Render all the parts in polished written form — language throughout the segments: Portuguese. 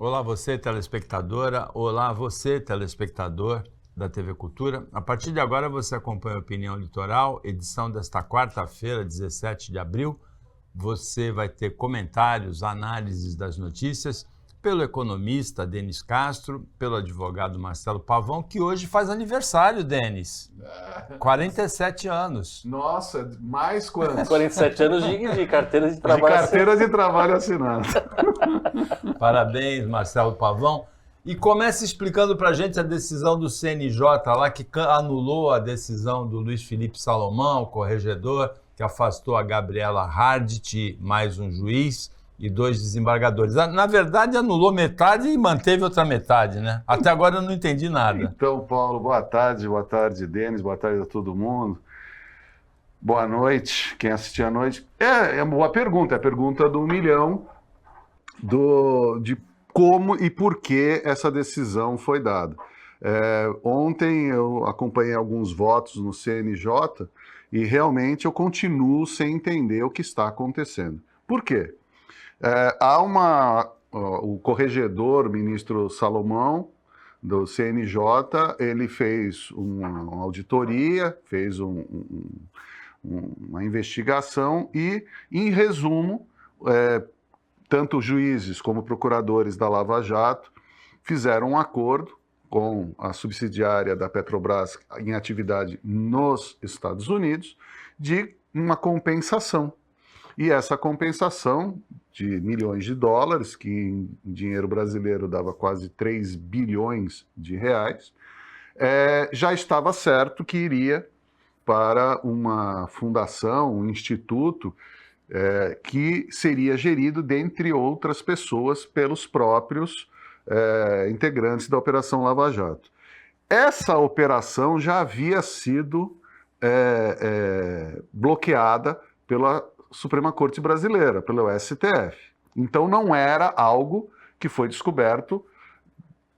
Olá você, telespectadora. Olá você, telespectador da TV Cultura. A partir de agora você acompanha a Opinião Litoral, edição desta quarta-feira, 17 de abril. Você vai ter comentários, análises das notícias pelo economista Denis Castro, pelo advogado Marcelo Pavão, que hoje faz aniversário, Denis. 47 anos. Nossa, mais quantos? 47 anos de carteira de trabalho. De carteira de trabalho assinada. Parabéns, Marcelo Pavão. E comece explicando para a gente a decisão do CNJ lá, que anulou a decisão do Luiz Felipe Salomão, corregedor, que afastou a Gabriela Hardt, mais um juiz, e 2 desembargadores. Na verdade, anulou metade e manteve outra metade, né? Até agora eu não entendi nada. Então, Paulo, boa tarde, Denis, boa tarde a todo mundo. Boa noite, quem assistiu à noite. É uma boa pergunta, é a pergunta do 1 milhão de como e por que essa decisão foi dada. Ontem eu acompanhei alguns votos no CNJ e realmente eu continuo sem entender o que está acontecendo. Por quê? O corregedor, o ministro Salomão, do CNJ, ele fez uma auditoria, fez uma investigação e, em resumo, tanto juízes como procuradores da Lava Jato fizeram um acordo com a subsidiária da Petrobras em atividade nos Estados Unidos de uma compensação. E essa compensação de milhões de dólares, que em dinheiro brasileiro dava quase 3 bilhões de reais, já estava certo que iria para uma fundação, um instituto, que seria gerido, dentre outras pessoas, pelos próprios integrantes da Operação Lava Jato. Essa operação já havia sido bloqueada pela Suprema Corte Brasileira, pelo STF. Então não era algo que foi descoberto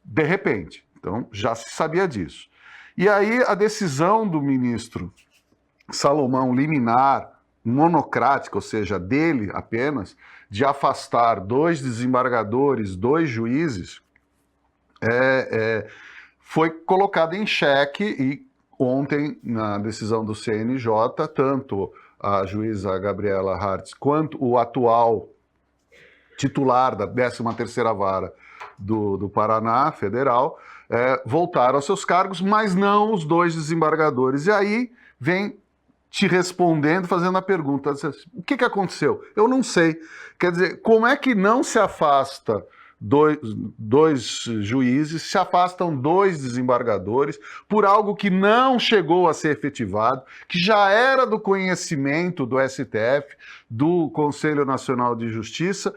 de repente. Então já se sabia disso. E aí a decisão do ministro Salomão liminar, monocrática, ou seja, dele apenas, de afastar 2 desembargadores, 2 juízes, foi colocada em xeque e ontem, na decisão do CNJ, tanto a juíza Gabriela Hardt quanto o atual titular da 13ª Vara do Paraná Federal voltaram aos seus cargos, mas não os 2 desembargadores. E aí vem te respondendo, fazendo a pergunta, o que aconteceu? Eu não sei. Quer dizer, como é que não se afasta dois juízes, se afastam 2 desembargadores por algo que não chegou a ser efetivado, que já era do conhecimento do STF, do Conselho Nacional de Justiça,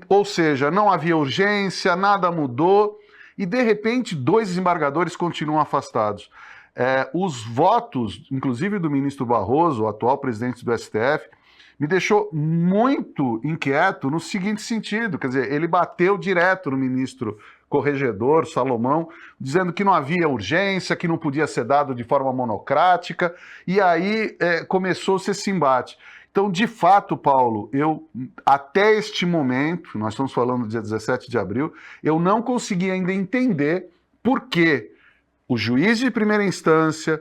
ou seja, não havia urgência, nada mudou, e de repente 2 desembargadores continuam afastados. Os votos, inclusive do ministro Barroso, o atual presidente do STF, me deixou muito inquieto no seguinte sentido, quer dizer, ele bateu direto no ministro corregedor, Salomão, dizendo que não havia urgência, que não podia ser dado de forma monocrática, e aí começou-se esse embate. Então, de fato, Paulo, até este momento, nós estamos falando do dia 17 de abril, eu não consegui ainda entender por que o juiz de primeira instância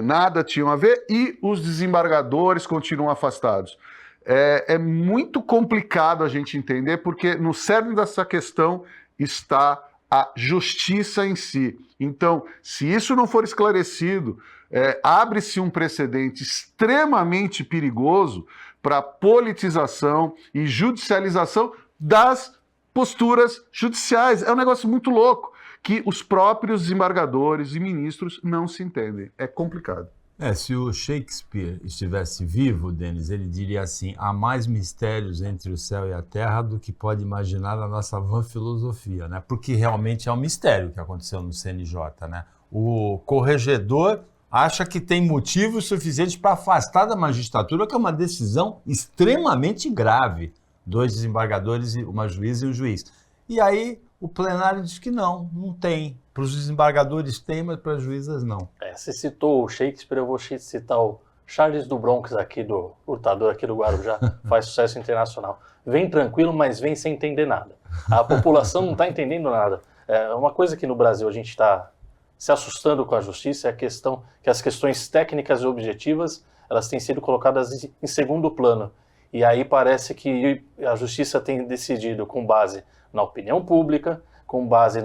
nada tinham a ver e os desembargadores continuam afastados. É muito complicado a gente entender, porque no cerne dessa questão está a justiça em si. Então, se isso não for esclarecido, abre-se um precedente extremamente perigoso para a politização e judicialização das posturas judiciais. É um negócio muito louco, que os próprios desembargadores e ministros não se entendem. É complicado. Se o Shakespeare estivesse vivo, Denis, ele diria assim: há mais mistérios entre o céu e a terra do que pode imaginar a nossa vã filosofia, né? Porque realmente é um mistério que aconteceu no CNJ, né? O corregedor acha que tem motivos suficientes para afastar da magistratura, que é uma decisão extremamente grave. 2 desembargadores, uma juíza e um juiz. E aí o plenário diz que não tem. Para os desembargadores tem, mas para as juízas não. Você citou o Shakespeare, eu vou citar o Charles do Bronx, aqui do Hurtador, aqui do Guarujá, faz sucesso internacional. Vem tranquilo, mas vem sem entender nada. A população não está entendendo nada. Uma coisa que no Brasil a gente está se assustando com a justiça é a questão que as questões técnicas e objetivas elas têm sido colocadas em segundo plano. E aí parece que a justiça tem decidido com base na opinião pública, com base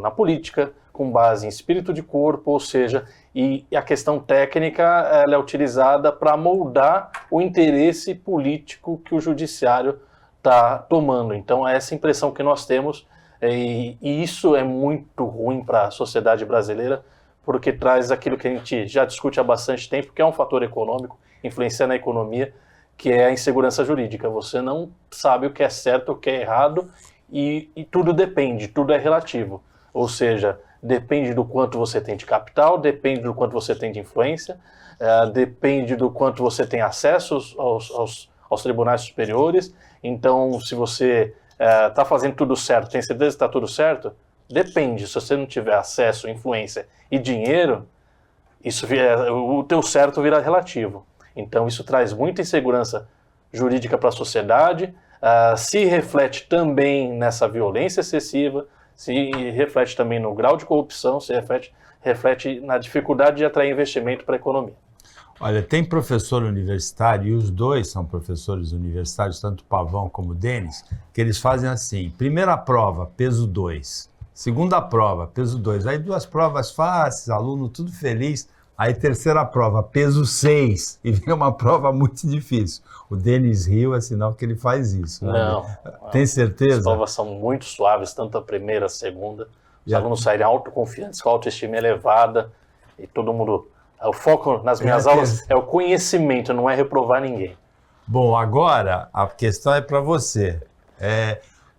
na política, com base em espírito de corpo, ou seja, e a questão técnica ela é utilizada para moldar o interesse político que o judiciário está tomando. Então, é essa impressão que nós temos, e isso é muito ruim para a sociedade brasileira, porque traz aquilo que a gente já discute há bastante tempo, que é um fator econômico, influencia na economia, que é a insegurança jurídica. Você não sabe o que é certo, o que é errado, e tudo depende, tudo é relativo. Ou seja, depende do quanto você tem de capital, depende do quanto você tem de influência, depende do quanto você tem acesso aos tribunais superiores. Então, se você está fazendo tudo certo, tem certeza que está tudo certo? Depende. Se você não tiver acesso, influência e dinheiro, o teu certo vira relativo. Então, isso traz muita insegurança jurídica para a sociedade, se reflete também nessa violência excessiva, se reflete também no grau de corrupção, se reflete na dificuldade de atrair investimento para a economia. Olha, tem professor universitário, e os dois são professores universitários, tanto o Pavão como o Denis, que eles fazem assim: primeira prova, peso 2. Segunda prova, peso 2. Aí 2 provas fáceis, aluno tudo feliz. Aí terceira prova, peso 6. E vem uma prova muito difícil. O Denis riu, é sinal que ele faz isso. Né? Não. Tem certeza? As provas são muito suaves, tanto a primeira, a segunda. Os alunos saírem autoconfiantes, com a autoestima elevada. E todo mundo... O foco nas minhas aulas é o conhecimento, não é reprovar ninguém. Bom, agora a questão é para você.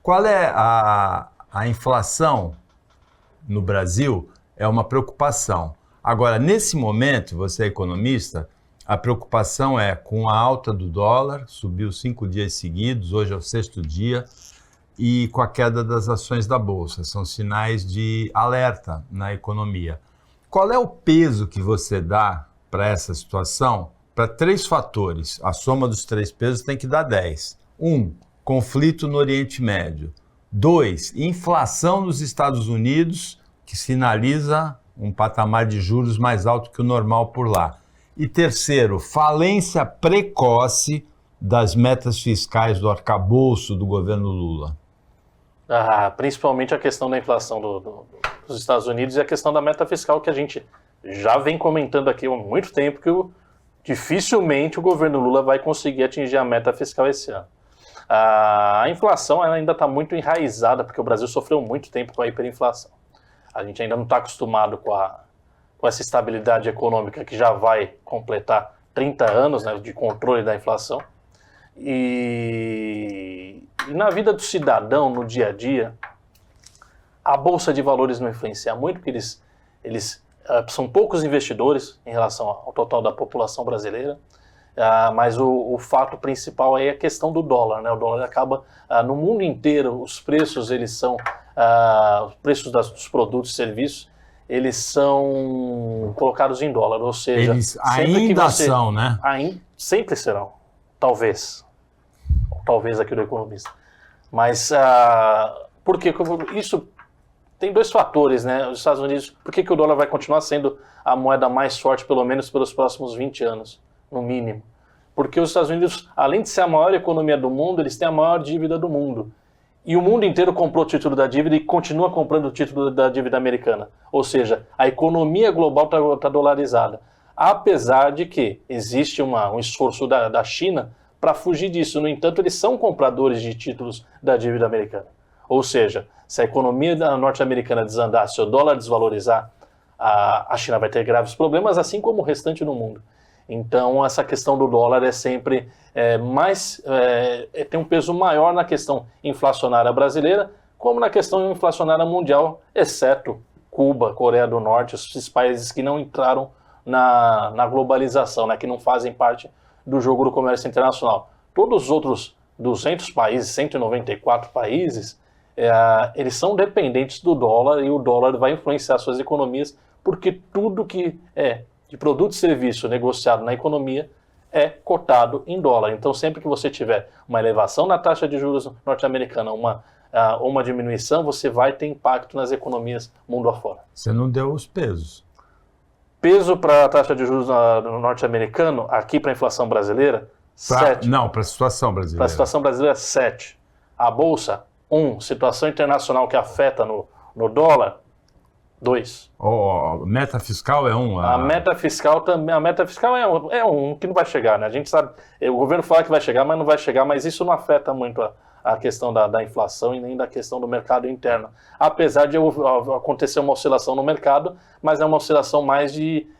Qual é a inflação no Brasil? É uma preocupação. Agora, nesse momento, você é economista, a preocupação é com a alta do dólar, subiu 5 dias seguidos, hoje é o 6º dia, e com a queda das ações da Bolsa. São sinais de alerta na economia. Qual é o peso que você dá para essa situação? Para 3 fatores. A soma dos 3 pesos tem que dar 10. 1, conflito no Oriente Médio. 2, inflação nos Estados Unidos, que sinaliza um patamar de juros mais alto que o normal por lá. E 3º, falência precoce das metas fiscais do arcabouço do governo Lula. Principalmente a questão da inflação dos Estados Unidos e a questão da meta fiscal, que a gente já vem comentando aqui há muito tempo, que dificilmente o governo Lula vai conseguir atingir a meta fiscal esse ano. A inflação ela ainda está muito enraizada, porque o Brasil sofreu muito tempo com a hiperinflação. A gente ainda não está acostumado com essa estabilidade econômica que já vai completar 30 anos, né, de controle da inflação. E na vida do cidadão, no dia a dia, a Bolsa de Valores não influencia muito, porque eles são poucos investidores em relação ao total da população brasileira. Mas o fato principal é a questão do dólar, né? O dólar acaba, no mundo inteiro, os preços, eles são, os preços dos produtos e serviços, eles são colocados em dólar, ou seja... Eles ainda são, né? Sempre serão, talvez aqui do economista. Mas, por que isso... Tem 2 fatores, né? Os Estados Unidos, por que o dólar vai continuar sendo a moeda mais forte, pelo menos pelos próximos 20 anos? No mínimo. Porque os Estados Unidos, além de ser a maior economia do mundo, eles têm a maior dívida do mundo. E o mundo inteiro comprou o título da dívida e continua comprando o título da dívida americana. Ou seja, a economia global está dolarizada. Apesar de que existe um esforço da China para fugir disso. No entanto, eles são compradores de títulos da dívida americana. Ou seja, se a economia norte-americana desandar, se o dólar desvalorizar, a China vai ter graves problemas, assim como o restante do mundo. Então, essa questão do dólar é sempre tem um peso maior na questão inflacionária brasileira, como na questão inflacionária mundial, exceto Cuba, Coreia do Norte, esses países que não entraram na globalização, né, que não fazem parte do jogo do comércio internacional. Todos os outros 200 países, 194 países, eles são dependentes do dólar, e o dólar vai influenciar suas economias, porque tudo que é de produto e serviço negociado na economia é cotado em dólar. Então, sempre que você tiver uma elevação na taxa de juros norte-americana, uma ou uma diminuição, você vai ter impacto nas economias mundo afora. Você não deu os pesos. Peso para a taxa de juros no norte-americano, aqui para a inflação brasileira, 7. Não, para a situação brasileira. Para a situação brasileira, 7. A Bolsa, 1. Situação internacional que afeta no dólar, 2. Meta fiscal é 1. A meta fiscal também. A meta fiscal é um que não vai chegar, né? A gente sabe. O governo fala que vai chegar, mas não vai chegar, mas isso não afeta muito a questão da inflação e nem da questão do mercado interno. Apesar de acontecer uma oscilação no mercado, mas é uma oscilação mais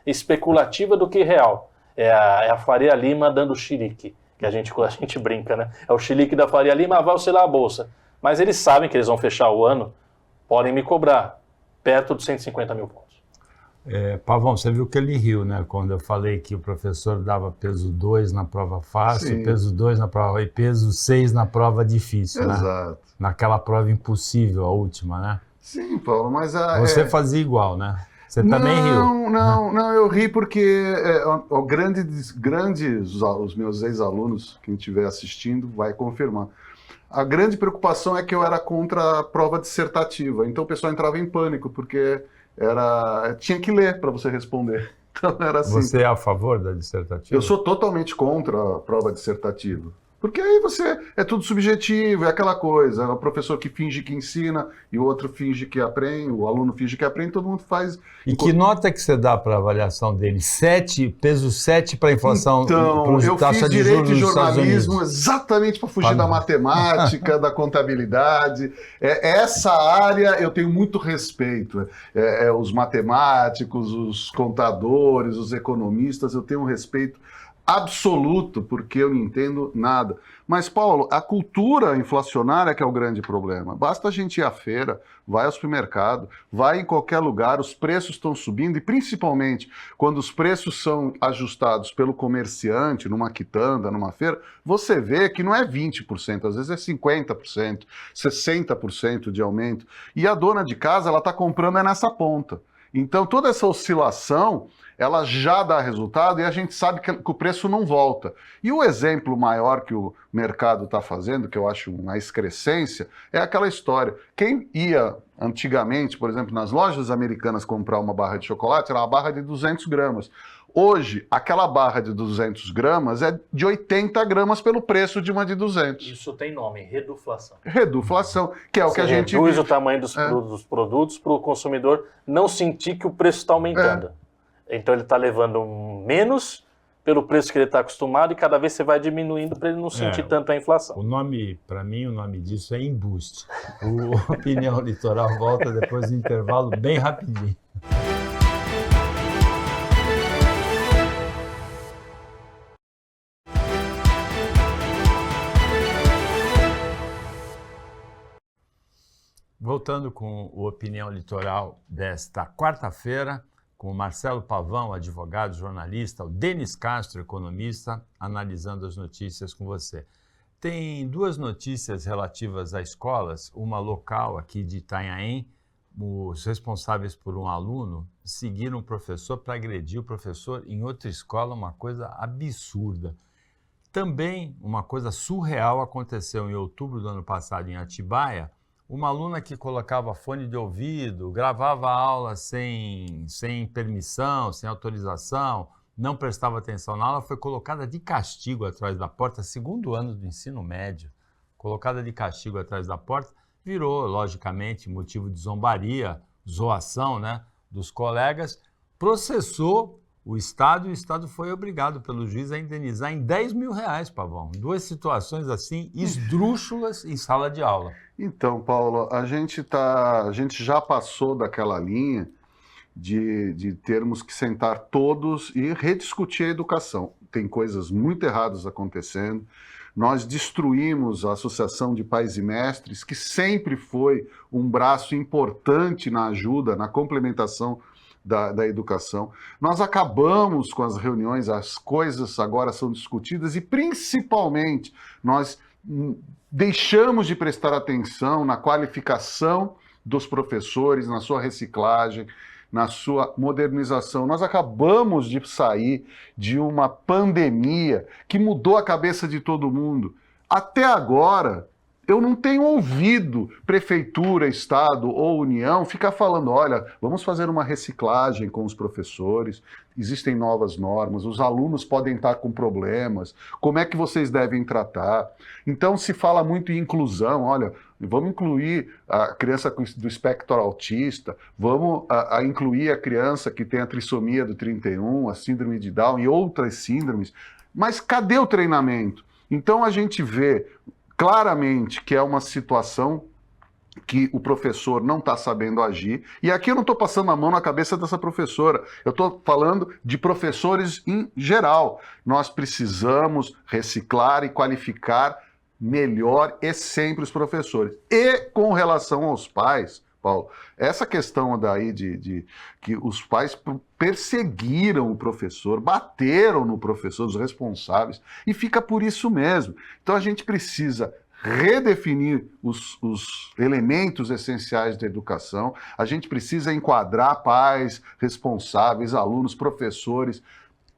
especulativa do que real. É a Faria Lima dando chilique, que a gente brinca, né? É o chilique da Faria Lima, vai oscilar a bolsa. Mas eles sabem que eles vão fechar o ano, podem me cobrar perto de 150 mil pontos. Pavão, você viu que ele riu, né? Quando eu falei que o professor dava peso 2 na prova fácil, Sim. peso 2 na prova e peso 6 na prova difícil, né? Exato. Naquela prova impossível, a última, né? Sim, Paulo, mas... Você fazia igual, né? Você também riu. Não, eu ri porque os meus ex-alunos, quem estiver assistindo, vai confirmar. A grande preocupação é que eu era contra a prova dissertativa, então o pessoal entrava em pânico, porque tinha que ler para você responder. Então era assim. Você é a favor da dissertativa? Eu sou totalmente contra a prova dissertativa. Porque aí é tudo subjetivo, é aquela coisa, é o professor que finge que ensina e o outro finge que aprende, o aluno finge que aprende, todo mundo faz. E que nota que você dá para a avaliação dele? 7, peso 7 para a inflação? Então, eu fiz direito e jornalismo exatamente para fugir da matemática, da contabilidade. Essa área eu tenho muito respeito. Os matemáticos, os contadores, os economistas, eu tenho um respeito absoluto, porque eu não entendo nada. Mas, Paulo, a cultura inflacionária que é o grande problema. Basta a gente ir à feira, vai ao supermercado, vai em qualquer lugar, os preços estão subindo, e principalmente quando os preços são ajustados pelo comerciante, numa quitanda, numa feira, você vê que não é 20%, às vezes é 50%, 60% de aumento. E a dona de casa, ela está comprando nessa ponta. Então, toda essa oscilação, ela já dá resultado e a gente sabe que o preço não volta. E o exemplo maior que o mercado está fazendo, que eu acho uma excrescência, é aquela história. Quem ia antigamente, por exemplo, nas lojas americanas comprar uma barra de chocolate, era uma barra de 200 gramas. Hoje, aquela barra de 200 gramas é de 80 gramas pelo preço de uma de 200. Isso tem nome, reduflação. Reduflação, que é o que a gente reduz o tamanho dos produtos para o consumidor não sentir que o preço está aumentando. Então ele está levando menos pelo preço que ele está acostumado e cada vez você vai diminuindo para ele não sentir tanto a inflação. O nome, para mim, o nome disso é embuste. O Opinião Litoral volta depois do intervalo bem rapidinho. Voltando com o Opinião Litoral desta quarta-feira, com o Marcelo Pavão, advogado, jornalista, o Denis Castro, economista, analisando as notícias com você. Tem duas notícias relativas a escolas, uma local aqui de Itanhaém. Os responsáveis por um aluno seguiram o professor para agredir o professor em outra escola, uma coisa absurda. Também uma coisa surreal aconteceu em outubro do ano passado em Atibaia. Uma aluna que colocava fone de ouvido, gravava a aula sem permissão, sem autorização, não prestava atenção na aula, foi colocada de castigo atrás da porta, segundo ano do ensino médio, colocada de castigo atrás da porta, virou, logicamente, motivo de zombaria, zoação, né, dos colegas, processou o Estado e o Estado foi obrigado pelo juiz a indenizar em R$10 mil, Pavão. Duas situações assim, esdrúxulas em sala de aula. Então, Paulo, a gente já passou daquela linha de termos que sentar todos e rediscutir a educação. Tem coisas muito erradas acontecendo. Nós destruímos a Associação de Pais e Mestres, que sempre foi um braço importante na ajuda, na complementação da educação. Nós acabamos com as reuniões, as coisas agora são discutidas e, principalmente, nós deixamos de prestar atenção na qualificação dos professores, na sua reciclagem, na sua modernização. Nós acabamos de sair de uma pandemia que mudou a cabeça de todo mundo. Até agora, Eu não tenho ouvido prefeitura, estado ou união ficar falando, olha, vamos fazer uma reciclagem com os professores, existem novas normas, os alunos podem estar com problemas, como é que vocês devem tratar? Então se fala muito em inclusão, olha, vamos incluir a criança do espectro autista, vamos incluir a criança que tem a trissomia do 31, a síndrome de Down e outras síndromes, mas cadê o treinamento? Então a gente vê claramente que é uma situação que o professor não está sabendo agir. E aqui eu não estou passando a mão na cabeça dessa professora. Eu estou falando de professores em geral. Nós precisamos reciclar e qualificar melhor e sempre os professores. E com relação aos pais, Paulo, essa questão daí de que os pais perseguiram o professor, bateram no professor, os responsáveis, e fica por isso mesmo. Então a gente precisa redefinir os elementos essenciais da educação, a gente precisa enquadrar pais, responsáveis, alunos, professores,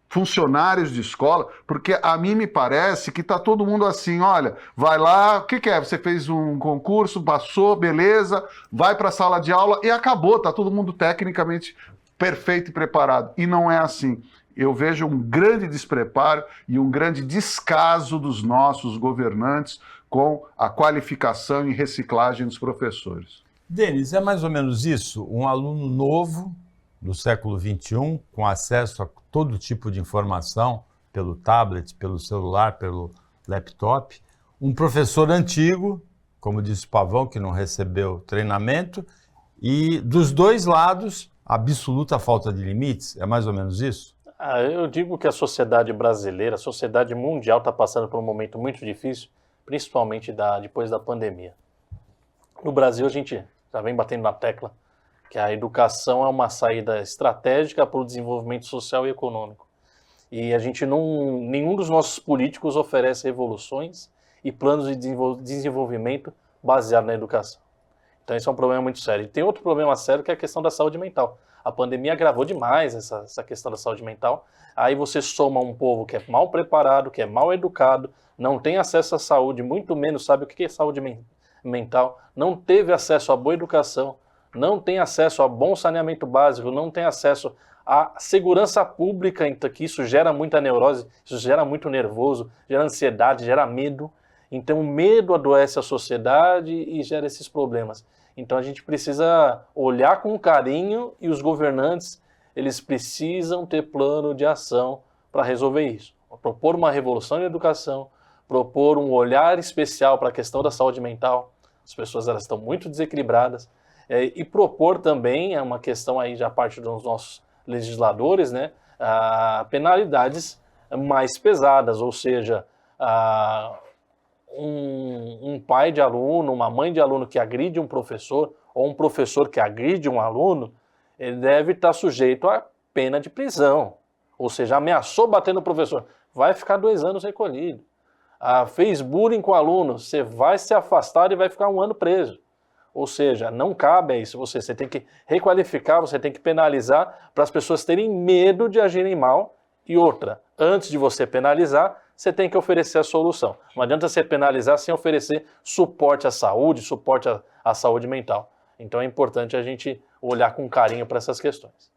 funcionários de escola, porque a mim me parece que está todo mundo assim, olha, vai lá, o que é? Você fez um concurso, passou, beleza, vai para a sala de aula e acabou, está todo mundo tecnicamente perfeito e preparado. E não é assim. Eu vejo um grande despreparo e um grande descaso dos nossos governantes com a qualificação e reciclagem dos professores. Denis, é mais ou menos isso? Um aluno novo do século XXI, com acesso a todo tipo de informação, pelo tablet, pelo celular, pelo laptop. Um professor antigo, como disse o Pavão, que não recebeu treinamento. E dos dois lados, absoluta falta de limites. É mais ou menos isso? Eu digo que a sociedade brasileira, a sociedade mundial está passando por um momento muito difícil, principalmente depois da pandemia. No Brasil, a gente já vem batendo na tecla que a educação é uma saída estratégica para o desenvolvimento social e econômico. E a gente nenhum dos nossos políticos oferece revoluções e planos de desenvolvimento baseados na educação. Então esse é um problema muito sério. E tem outro problema sério que é a questão da saúde mental. A pandemia agravou demais essa questão da saúde mental. Aí você soma um povo que é mal preparado, que é mal educado, não tem acesso à saúde, muito menos sabe o que é saúde mental, não teve acesso à boa educação, não tem acesso a bom saneamento básico, não tem acesso à segurança pública, então, que isso gera muita neurose, isso gera muito nervoso, gera ansiedade, gera medo. Então o medo adoece a sociedade e gera esses problemas. Então a gente precisa olhar com carinho e os governantes, eles precisam ter plano de ação para resolver isso. Propor uma revolução na educação, propor um olhar especial para a questão da saúde mental. As pessoas elas estão muito desequilibradas. E propor também, é uma questão aí já parte dos nossos legisladores, né, penalidades mais pesadas, ou seja, um pai de aluno, uma mãe de aluno que agride um professor, ou um professor que agride um aluno, ele deve estar sujeito a pena de prisão. Ou seja, ameaçou bater no professor, vai ficar 2 anos recolhido. Fez bullying com o aluno, você vai se afastar e vai ficar 1 ano preso. Ou seja, não cabe a isso. Você tem que requalificar, você tem que penalizar para as pessoas terem medo de agirem mal. E outra, antes de você penalizar, você tem que oferecer a solução. Não adianta você penalizar sem oferecer suporte à saúde, suporte à saúde mental. Então é importante a gente olhar com carinho para essas questões.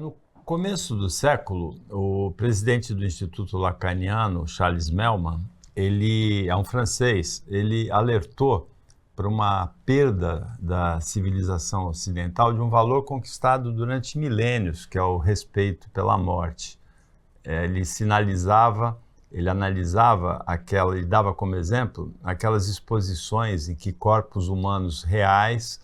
No começo do século, o presidente do Instituto Lacaniano, Charles Mélman, ele é um francês, ele alertou para uma perda da civilização ocidental de um valor conquistado durante milênios, que é o respeito pela morte. Ele sinalizava, ele analisava ele dava como exemplo aquelas exposições em que corpos humanos reais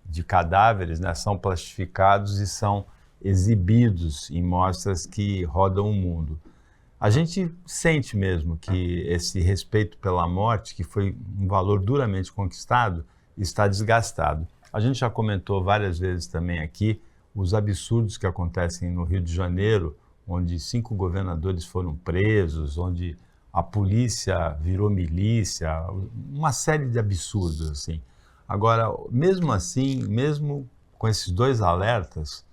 de cadáveres, né, são plastificados e são exibidos em mostras que rodam o mundo. A gente sente mesmo que esse respeito pela morte, que foi um valor duramente conquistado, está desgastado. A gente já comentou várias vezes também aqui os absurdos que acontecem no Rio de Janeiro, onde 5 governadores foram presos, onde a polícia virou milícia, uma série de absurdos, assim. Agora, mesmo assim, mesmo com esses 2 alertas,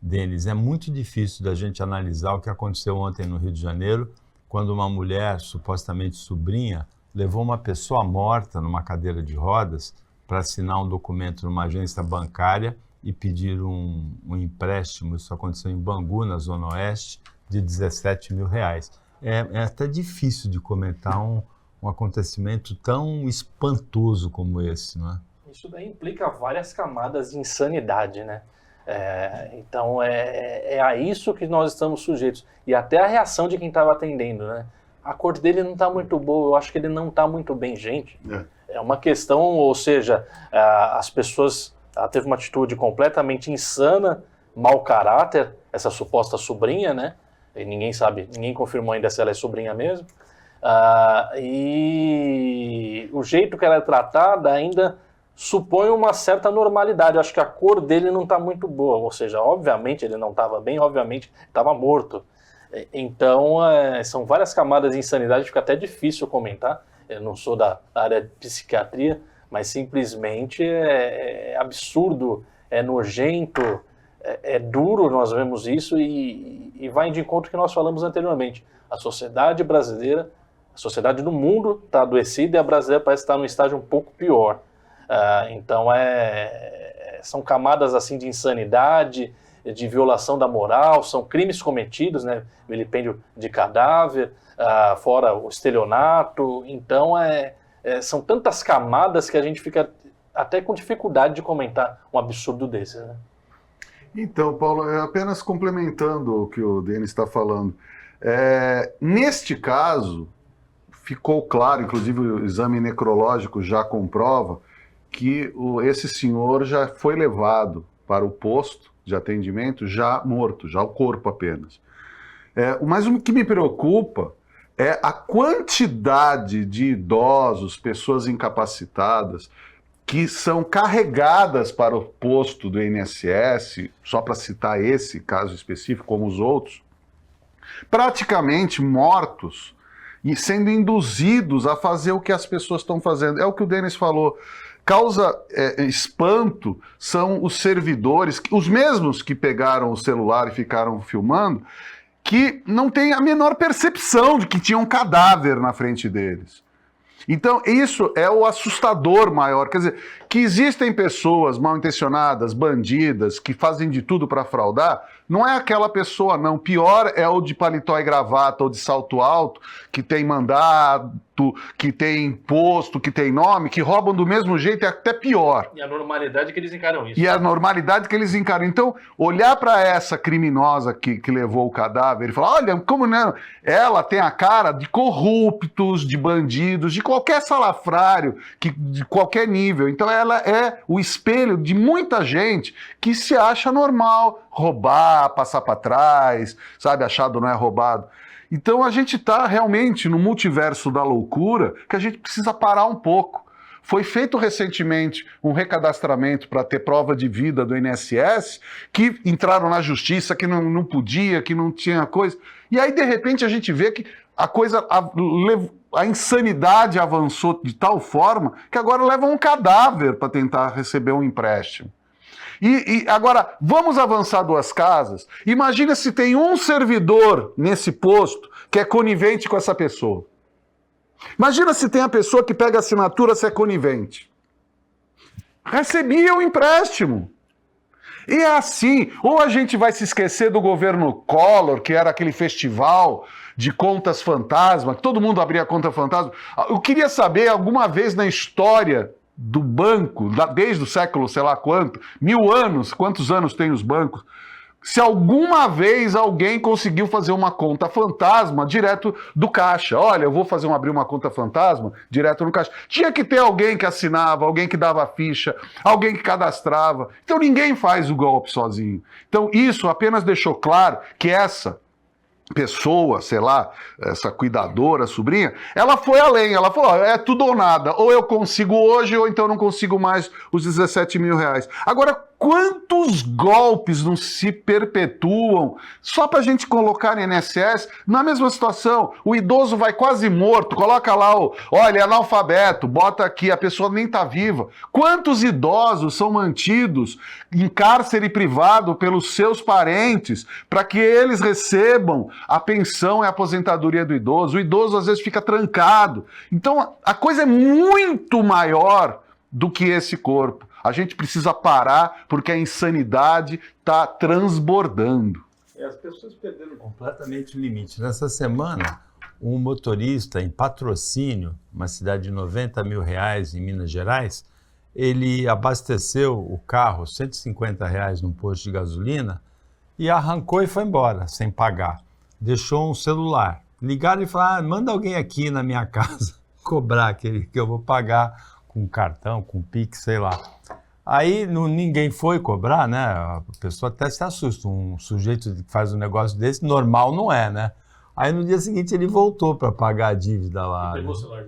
Denis, é muito difícil da gente analisar o que aconteceu ontem no Rio de Janeiro, quando uma mulher, supostamente sobrinha, levou uma pessoa morta numa cadeira de rodas para assinar um documento numa agência bancária e pedir um empréstimo. Isso aconteceu em Bangu, na Zona Oeste, de R$17 mil. É até difícil de comentar um acontecimento tão espantoso como esse, não é? Isso daí implica várias camadas de insanidade, né? Então é a isso que nós estamos sujeitos. E até a reação de quem estava atendendo, né? A cor dele não está muito boa, eu acho que ele não está muito bem, gente. É uma questão, ou seja, as pessoas... Ela teve uma atitude completamente insana, mau caráter, essa suposta sobrinha, né? E ninguém sabe, ninguém confirmou ainda se ela é sobrinha mesmo. E o jeito que ela é tratada ainda supõe uma certa normalidade. Eu acho que a cor dele não está muito boa, ou seja, obviamente ele não estava bem, obviamente estava morto. Então, são várias camadas de insanidade, fica até difícil comentar. Eu não sou da área de psiquiatria, mas simplesmente é absurdo, é nojento, é duro, nós vemos isso e vai de encontro que nós falamos anteriormente. A sociedade brasileira, a sociedade do mundo está adoecida e a brasileira parece estar num estágio um pouco pior. Então são camadas assim de insanidade, de violação da moral, são crimes cometidos, né? Vilipêndio de cadáver, fora o estelionato. Então são tantas camadas que a gente fica até com dificuldade de comentar um absurdo desse, né? Então, Paulo, apenas complementando o que o Denis está falando, neste caso, ficou claro, inclusive o exame necrológico já comprova, que esse senhor já foi levado para o posto de atendimento já morto, já o corpo apenas. Mas o que me preocupa é a quantidade de idosos, pessoas incapacitadas, que são carregadas para o posto do INSS, só para citar esse caso específico, como os outros, praticamente mortos e sendo induzidos a fazer o que as pessoas estão fazendo. É o que o Denis falou. Causa espanto são os servidores, os mesmos que pegaram o celular e ficaram filmando, que não têm a menor percepção de que tinha um cadáver na frente deles. Então, isso é o assustador maior. Quer dizer, que existem pessoas mal intencionadas, bandidas, que fazem de tudo para fraudar, não é aquela pessoa, não. Pior é o de paletó e gravata ou de salto alto, que tem mandato, que tem imposto, que tem nome, que roubam do mesmo jeito, é até pior. E a normalidade que eles encaram isso. E a normalidade que eles encaram. Então, olhar para essa criminosa que levou o cadáver e falar, olha, como não? Ela tem a cara de corruptos, de bandidos, de qualquer salafrário, de qualquer nível. Então, ela é o espelho de muita gente que se acha normal roubar, passar para trás, sabe, achado não é roubado. Então a gente está realmente no multiverso da loucura que a gente precisa parar um pouco. Foi feito recentemente um recadastramento para ter prova de vida do INSS, que entraram na justiça, que não podia, que não tinha coisa. E aí, de repente, a gente vê que a insanidade avançou de tal forma que agora levam um cadáver para tentar receber um empréstimo. E agora, vamos avançar duas casas. Imagina se tem um servidor nesse posto que é conivente com essa pessoa. Imagina se tem a pessoa que pega a assinatura se é conivente. Recebia o empréstimo. E é assim, ou a gente vai se esquecer do governo Collor, que era aquele festival de contas fantasma, que todo mundo abria conta fantasma. Eu queria saber, alguma vez na história do banco, desde o século sei lá quanto, 1000 anos, quantos anos tem os bancos, se alguma vez alguém conseguiu fazer uma conta fantasma direto do caixa. Olha, eu vou abrir uma conta fantasma direto no caixa. Tinha que ter alguém que assinava, alguém que dava ficha, alguém que cadastrava. Então ninguém faz o golpe sozinho. Então isso apenas deixou claro que essa pessoa, sei lá, essa cuidadora, sobrinha, ela foi além, ela falou, é tudo ou nada, ou eu consigo hoje, ou então não consigo mais os R$17 mil. Agora, quantos golpes não se perpetuam só para a gente colocar no INSS na mesma situação? O idoso vai quase morto, coloca lá olha, é analfabeto, bota aqui, a pessoa nem está viva. Quantos idosos são mantidos em cárcere privado pelos seus parentes para que eles recebam a pensão e a aposentadoria do idoso? O idoso às vezes fica trancado. Então a coisa é muito maior do que esse corpo. A gente precisa parar porque a insanidade está transbordando. E as pessoas perderam completamente o limite. Nessa semana, um motorista em Patrocínio, uma cidade de 90 mil reais em Minas Gerais, ele abasteceu o carro R$150 num posto de gasolina e arrancou e foi embora, sem pagar. Deixou um celular. Ligaram e falaram, manda alguém aqui na minha casa cobrar aquele que eu vou pagar com cartão, com Pix, sei lá. Aí ninguém foi cobrar, né? A pessoa até se assusta. Um sujeito que faz um negócio desse, normal não é, né? Aí no dia seguinte ele voltou para pagar a dívida lá. Pegou o celular.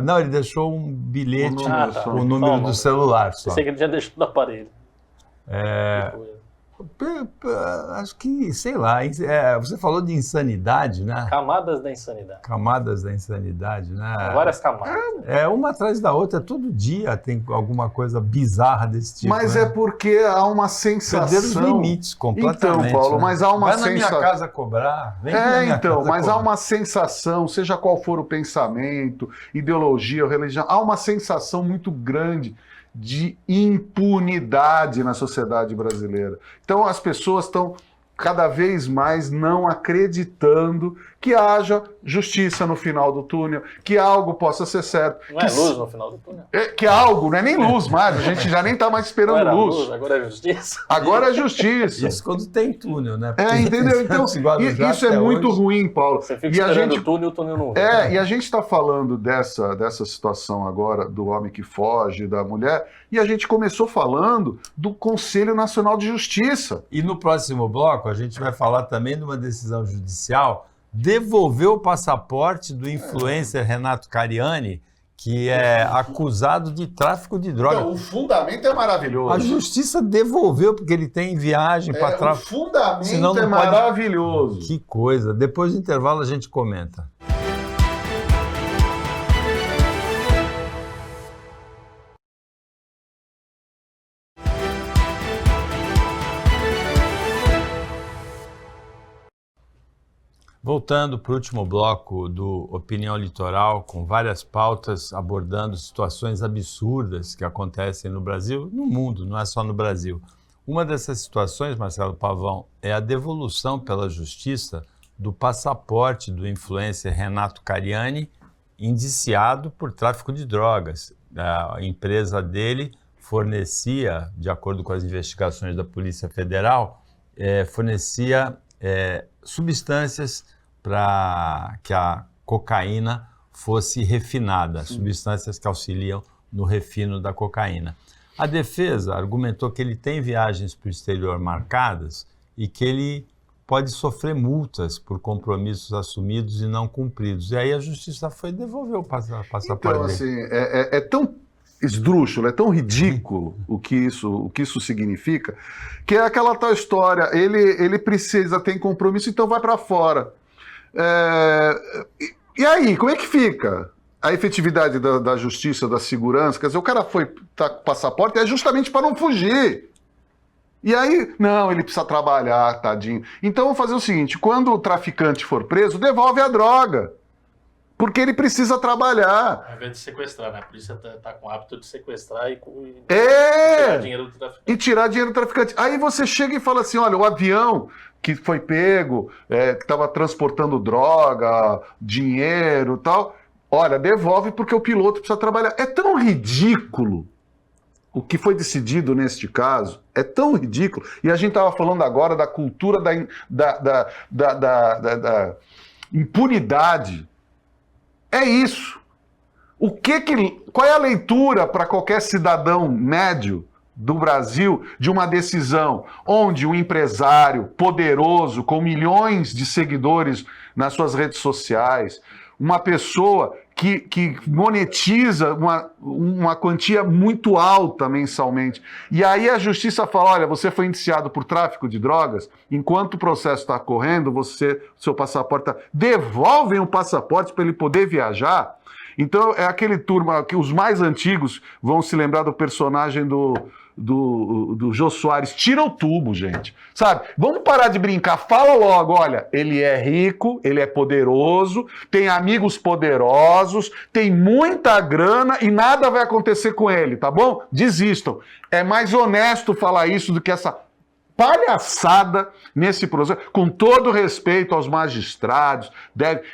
Não, ele deixou um bilhete com o número Toma. do celular só. Pensei que ele já deixou no aparelho. Acho que, sei lá, você falou de insanidade, né? Camadas da insanidade. Camadas da insanidade, né? Várias camadas. Uma atrás da outra, todo dia tem alguma coisa bizarra desse tipo. Mas né? é porque há uma sensação... Perderam os limites completamente. Então, Paulo, né? mas há uma Vai na minha casa cobrar, vem aqui na minha casa mas há cobrar. uma sensação, seja qual for o pensamento, ideologia ou religião, há uma sensação muito grande de impunidade na sociedade brasileira. Então as pessoas estão cada vez mais não acreditando que haja justiça no final do túnel, que algo possa ser certo. Não é luz no final do túnel? Que algo, não é nem luz mais, a gente já nem está mais Não esperando era luz. agora é justiça? Agora é justiça. Isso quando tem túnel, né? Porque Entendeu? Então, esse Guarujá isso é até muito hoje- ruim, Paulo. Você fica E a esperando gente o túnel e o túnel não vem. e a gente está falando dessa situação agora do homem que foge, da mulher, e a gente começou falando do Conselho Nacional de Justiça. E no próximo bloco a gente vai falar também de uma decisão judicial devolver o passaporte do influencer Renato Cariani, que é acusado de tráfico de drogas. Então, o fundamento é maravilhoso. A justiça devolveu porque ele tem viagem para O tráfico. fundamento Senão não é pode- maravilhoso. Que coisa. Depois do intervalo a gente comenta. Voltando para o último bloco do Opinião Litoral, com várias pautas abordando situações absurdas que acontecem no Brasil, no mundo, não é só no Brasil. Uma dessas situações, Marcelo Pavão, é a devolução pela Justiça do passaporte do influencer Renato Cariani, indiciado por tráfico de drogas. A empresa dele fornecia, de acordo com as investigações da Polícia Federal, fornecia substâncias para que a cocaína fosse refinada, substâncias que auxiliam no refino da cocaína. A defesa argumentou que ele tem viagens para o exterior marcadas e que ele pode sofrer multas por compromissos assumidos e não cumpridos. E aí a justiça foi devolver o passaporte Então, dele. assim, é tão esdrúxulo, é tão ridículo o que isso significa, que é aquela tal história, ele precisa, tem compromisso, então vai para fora. E aí, como é que fica a efetividade da justiça, da segurança? Quer dizer, o cara tá com passaporte é justamente para não fugir. E aí, não, ele precisa trabalhar, tadinho. Então, vamos fazer o seguinte, quando o traficante for preso, devolve a droga. Porque ele precisa trabalhar. Ao invés de sequestrar, né? A polícia tá com o hábito de sequestrar e É! tirar dinheiro do traficante. E tirar dinheiro do traficante. Aí você chega e fala assim, olha, o avião que foi pego, que estava transportando droga, dinheiro e tal, olha, devolve porque o piloto precisa trabalhar. É tão ridículo o que foi decidido neste caso, é tão ridículo. E a gente estava falando agora da cultura da impunidade. É isso. Qual é a leitura para qualquer cidadão médio do Brasil de uma decisão onde um empresário poderoso, com milhões de seguidores nas suas redes sociais, uma pessoa que monetiza uma quantia muito alta mensalmente. E aí a justiça fala, olha, você foi indiciado por tráfico de drogas, enquanto o processo está correndo, seu passaporte devolvem o passaporte para ele poder viajar. Então é aquele turma que os mais antigos vão se lembrar do personagem do Jô Soares. Tira o tubo, gente. Sabe? Vamos parar de brincar. Fala logo, olha, ele é rico, ele é poderoso, tem amigos poderosos, tem muita grana e nada vai acontecer com ele, tá bom? Desistam. É mais honesto falar isso do que essa palhaçada nesse processo, com todo respeito aos magistrados.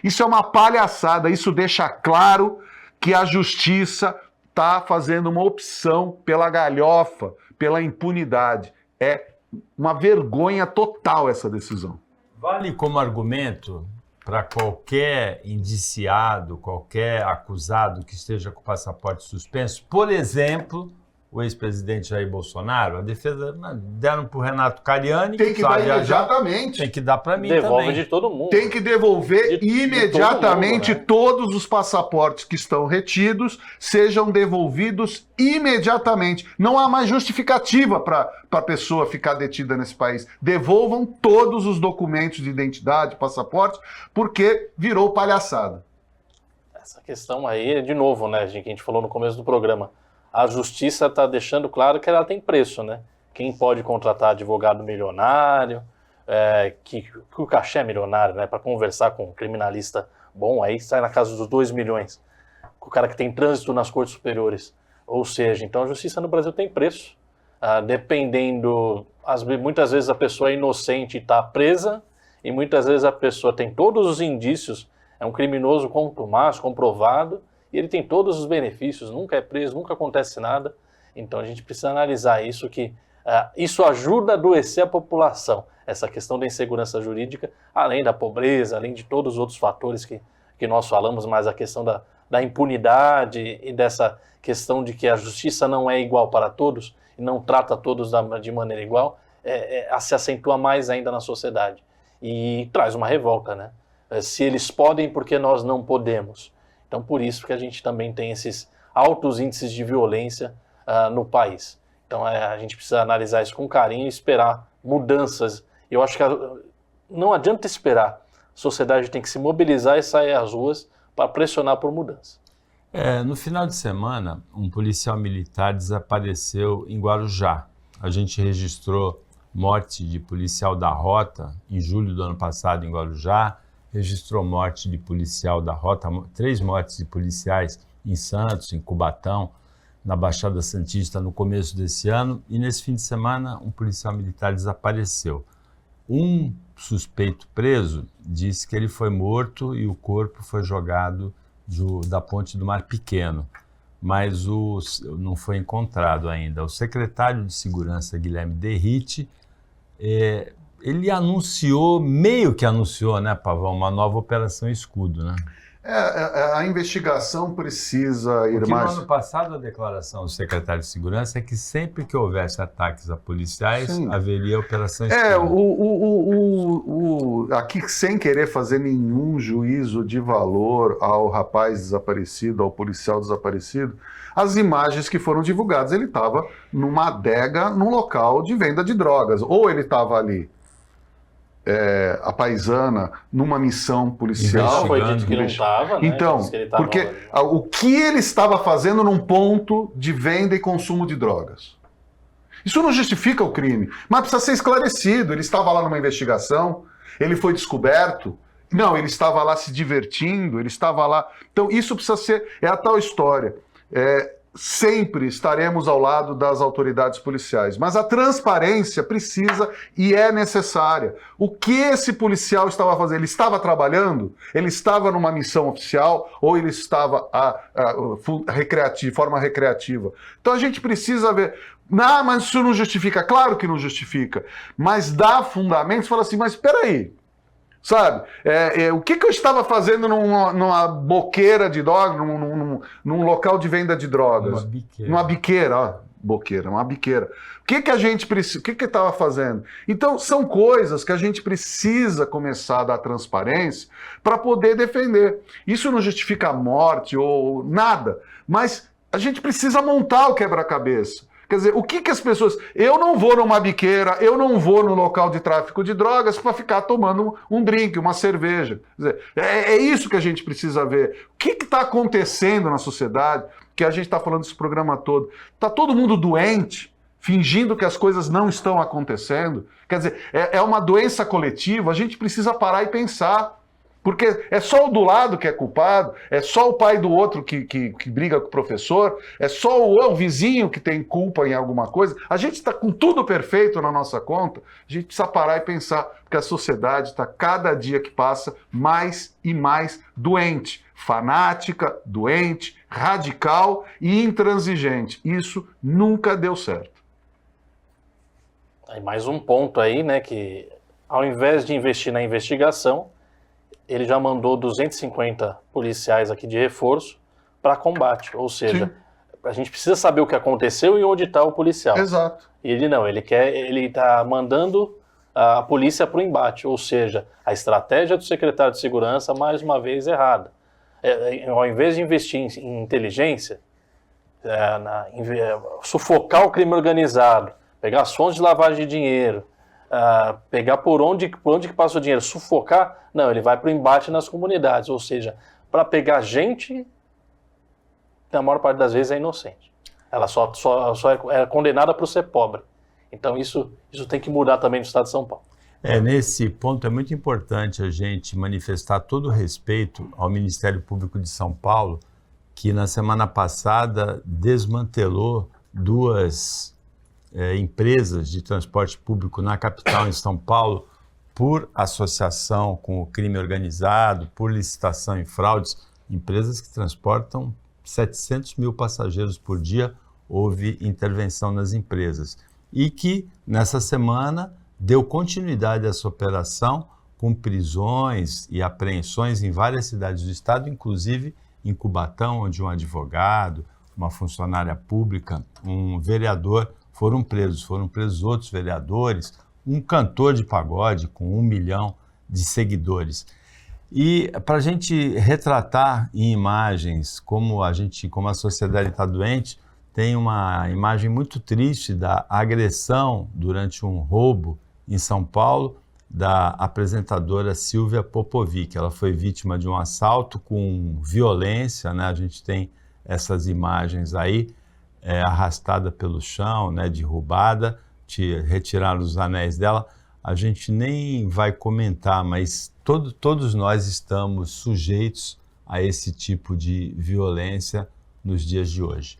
Isso é uma palhaçada, isso deixa claro que a justiça está fazendo uma opção pela galhofa, pela impunidade. É uma vergonha total essa decisão. Vale como argumento para qualquer indiciado, qualquer acusado que esteja com o passaporte suspenso, por exemplo, o ex-presidente Jair Bolsonaro, a defesa deram para o Renato Cariani. Tem que dar imediatamente. Tem que dar para mim Devolve também. de todo mundo. Tem que devolver imediatamente de todo mundo, né? todos os passaportes que estão retidos, sejam devolvidos imediatamente. Não há mais justificativa para a pessoa ficar detida nesse país. Devolvam todos os documentos de identidade, passaporte, porque virou palhaçada. Essa questão aí, de novo, né, que a gente falou no começo do programa, a justiça está deixando claro que ela tem preço, né? Quem pode contratar advogado milionário, que o cachê é milionário, né? Para conversar com um criminalista bom, aí sai na casa dos 2 milhões. Com o cara que tem trânsito nas cortes superiores. Ou seja, então a justiça no Brasil tem preço. Dependendo, muitas vezes a pessoa é inocente e está presa, e muitas vezes a pessoa tem todos os indícios, é um criminoso contumaz, comprovado, e ele tem todos os benefícios, nunca é preso, nunca acontece nada. Então a gente precisa analisar isso, que isso ajuda a adoecer a população, essa questão da insegurança jurídica, além da pobreza, além de todos os outros fatores que nós falamos, mas a questão da impunidade e dessa questão de que a justiça não é igual para todos e não trata todos de maneira igual, se acentua mais ainda na sociedade e traz uma revolta, né? Se eles podem, por que nós não podemos? Então, por isso que a gente também tem esses altos índices de violência no país. Então, a gente precisa analisar isso com carinho e esperar mudanças. Eu acho que não adianta esperar. A sociedade tem que se mobilizar e sair às ruas para pressionar por mudança. No final de semana, um policial militar desapareceu em Guarujá. A gente registrou morte de policial da Rota em julho do ano passado em Guarujá. Registrou morte de policial da Rota, 3 mortes de policiais em Santos, em Cubatão, na Baixada Santista no começo desse ano, e nesse fim de semana um policial militar desapareceu. Um suspeito preso disse que ele foi morto e o corpo foi jogado da ponte do Mar Pequeno, mas não foi encontrado ainda. O secretário de Segurança, Guilherme Derrite, ele anunciou, meio que anunciou, né, Pavão, uma nova Operação Escudo, né? A investigação precisa ir Porque mais... no ano passado a declaração do secretário de Segurança é que sempre que houvesse ataques a policiais, Sim, haveria Operação Escudo. Aqui, sem querer fazer nenhum juízo de valor ao rapaz desaparecido, ao policial desaparecido, as imagens que foram divulgadas, ele estava numa adega, num local de venda de drogas, ou ele estava ali, a paisana, numa missão policial. Não, foi dito que não estava, né? Então, porque o que ele estava fazendo num ponto de venda e consumo de drogas? Isso não justifica o crime, mas precisa ser esclarecido. Ele estava lá numa investigação, ele foi descoberto. Não, ele estava lá se divertindo, ele estava lá... Então, isso precisa ser... É a tal história. Sempre estaremos ao lado das autoridades policiais, mas a transparência precisa e é necessária. O que esse policial estava fazendo? Ele estava trabalhando? Ele estava numa missão oficial ou ele estava de forma recreativa? Então a gente precisa ver. Não, mas isso não justifica. Claro que não justifica, mas dá fundamentos. Fala assim, mas espera aí. Sabe? O que eu estava fazendo numa boqueira de drogas, num local de venda de drogas? Numa biqueira. Numa biqueira, ó. boqueira, uma biqueira. O que a gente precisa, o que estava fazendo? Então, são coisas que a gente precisa começar a dar transparência para poder defender. Isso não justifica a morte ou nada, mas a gente precisa montar o quebra-cabeça. Quer dizer, o que as pessoas... Eu não vou numa biqueira, eu não vou no local de tráfico de drogas para ficar tomando um drink, uma cerveja. Quer dizer, é isso que a gente precisa ver. O que está acontecendo na sociedade, que a gente está falando desse programa todo? Está todo mundo doente, fingindo que as coisas não estão acontecendo? Quer dizer, é uma doença coletiva, a gente precisa parar e pensar. Porque é só o do lado que é culpado, é só o pai do outro que briga com o professor, é só o vizinho que tem culpa em alguma coisa. A gente está com tudo perfeito na nossa conta, a gente precisa parar e pensar, porque a sociedade está, cada dia que passa, mais e mais doente. Fanática, doente, radical e intransigente. Isso nunca deu certo. Aí mais um ponto aí, né, que ao invés de investir na investigação, ele já mandou 250 policiais aqui de reforço para combate. Ou seja, a gente precisa saber o que aconteceu e onde está o policial. Exato. E ele não, ele está mandando a polícia para o embate. Ou seja, a estratégia do secretário de segurança, mais uma vez, errada. Ao invés de investir em inteligência, sufocar o crime organizado, pegar as fontes de lavagem de dinheiro, pegar por onde que passa o dinheiro, sufocar, não, ele vai para o embate nas comunidades, ou seja, para pegar gente, na maior parte das vezes é inocente. Ela só é condenada por ser pobre. Então isso tem que mudar também no estado de São Paulo. Nesse ponto é muito importante a gente manifestar todo o respeito ao Ministério Público de São Paulo, que na semana passada desmantelou duas empresas de transporte público na capital, em São Paulo, por associação com o crime organizado, por licitação em fraudes, empresas que transportam 700 mil passageiros por dia. Houve intervenção nas empresas. E que, nessa semana, deu continuidade a essa operação com prisões e apreensões em várias cidades do estado, inclusive em Cubatão, onde um advogado, uma funcionária pública, um vereador foram presos outros vereadores, um cantor de pagode com 1 milhão de seguidores. E para a gente retratar em imagens como a sociedade está doente, tem uma imagem muito triste da agressão durante um roubo em São Paulo da apresentadora Silvia Popovic. Ela foi vítima de um assalto com violência, né? A gente tem essas imagens aí, arrastada pelo chão, né, derrubada, retiraram os anéis dela. A gente nem vai comentar, mas todos nós estamos sujeitos a esse tipo de violência nos dias de hoje.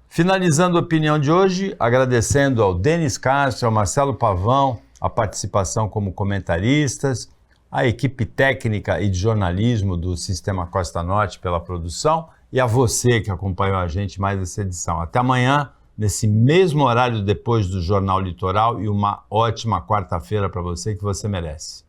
Finalizando a opinião de hoje, agradecendo ao Denis Castro, ao Marcelo Pavão, a participação como comentaristas, a equipe técnica e de jornalismo do Sistema Costa Norte pela produção e a você que acompanhou a gente mais essa edição. Até amanhã, nesse mesmo horário depois do Jornal Litoral, e uma ótima quarta-feira para você que você merece.